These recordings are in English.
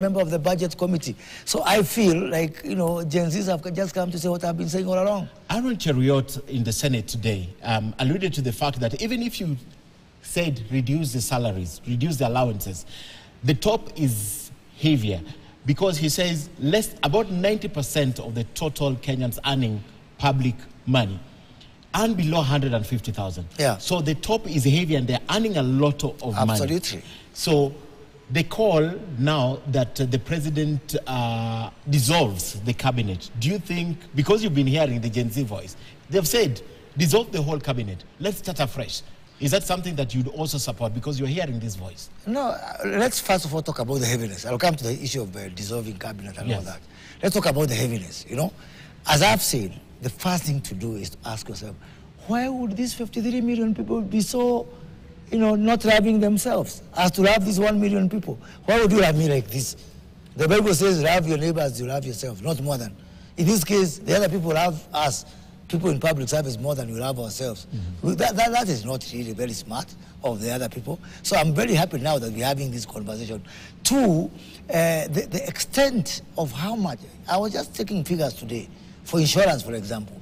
member of the budget committee. So I feel like, Gen Zs have just come to say what I've been saying all along. Aaron Cheruiyot in the Senate today alluded to the fact that even if you said reduce the salaries, reduce the allowances, the top is heavier because he says about 90% of the total Kenyans earning public money earn below 150,000. Yeah. So the top is heavy and they're earning a lot of money. Absolutely. So they call now that the president dissolves the cabinet. Do you think, because you've been hearing the Gen Z voice, they've said, dissolve the whole cabinet, let's start afresh. Is that something that you'd also support because you're hearing this voice? No, let's first of all talk about the heaviness. I'll come to the issue of dissolving cabinet and all that. Let's talk about the heaviness, As I've said, the first thing to do is to ask yourself, why would these 53 million people be so not loving themselves as to love these 1 million people? Why would you love me like this? The Bible says, love your neighbor as you love yourself, not more than. In this case, the other people love us, people in public service, more than we love ourselves. Mm-hmm. That is not really very smart of the other people. So I'm very happy now that we're having this conversation. Two, the extent of how much, I was just taking figures today, for insurance, for example.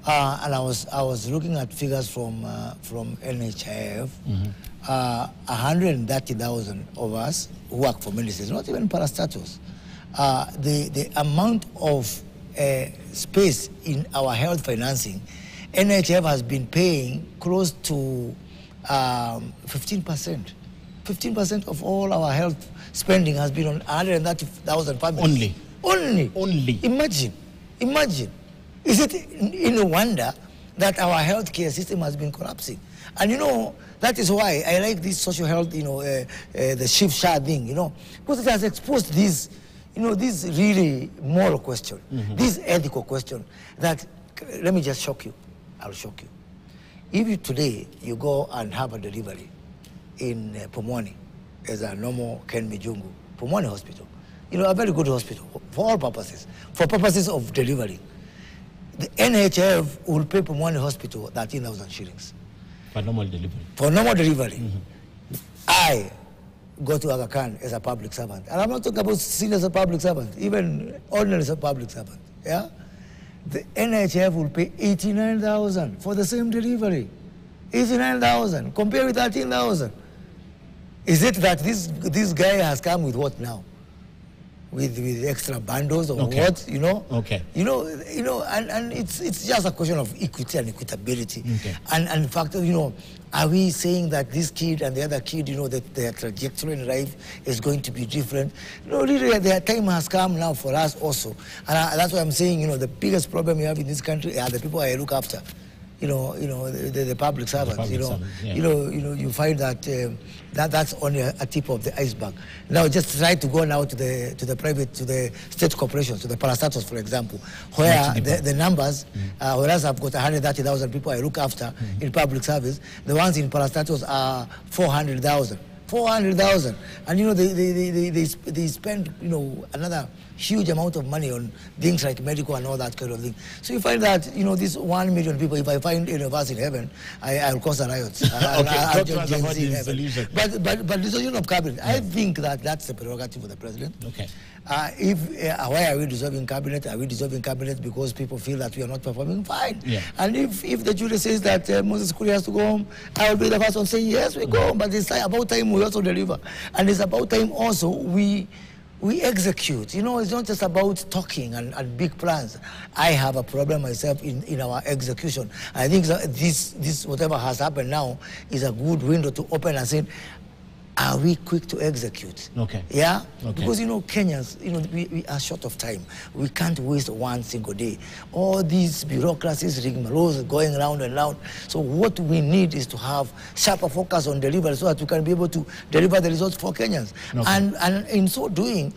And I was looking at figures from NHIF. Mm-hmm. 130,000 of us who work for ministries, not even parastatals. The amount of space in our health financing, NHIF has been paying close to 15%. 15% of all our health spending has been on 130,000 families. Only. Imagine. Is it no wonder that our healthcare system has been collapsing? And that is why I like this social health, the shift share thing, because it has exposed this, this really moral question, this ethical question that, let me just shock you. I'll shock you. If today you go and have a delivery in Pumwani as a normal Ken Mijungu, Pumwani hospital, a very good hospital for all purposes, for purposes of delivery, the NHF will pay Pumwani hospital 13,000 shillings. For normal delivery. For normal delivery. I go to Aga Khan as a public servant. And I'm not talking about senior as a public servant, even ordinary as a public servant. Yeah? The NHF will pay 89,000 for the same delivery. 89,000. Compare with 13,000. Is it that this guy has come with what now? With extra bundles or what, Okay. And it's just a question of equity and equitability. Okay. And in fact, are we saying that this kid and the other kid, that their trajectory in life is going to be different? No, really, their time has come now for us also. And that's why I'm saying, the biggest problem we have in this country are the people I look after. The public servants. You find that that's only a tip of the iceberg. Now, just try to go now to the state corporations, to the parastatals, for example, where the numbers, whereas I've got 130,000 people I look after in public service, the ones in parastatals are 400,000. 400,000, and they spend another huge amount of money on things like medical and all that kind of thing. So you find that these 1 million people, if I find any of us in heaven, I'll cause a riot. But dissolution of cabinet, I think that's the prerogative of the president. Okay. Why are we dissolving cabinet? Are we dissolving cabinet because people feel that we are not performing? Fine. Yeah. And if the jury says that Moses Kuria has to go home, I will be the first one saying yes, we go home. But it's about time we also deliver, and it's about time also we execute. It's not just about talking and big plans. I have a problem myself in our execution. I think that this whatever has happened now is a good window to open and say, are we quick to execute? Okay. Yeah? Okay. Because, Kenyans, we are short of time. We can't waste one single day. All these bureaucracies, rigmaroles going round and round. So what we need is to have sharper focus on delivery so that we can be able to deliver the results for Kenyans. Okay. And in so doing,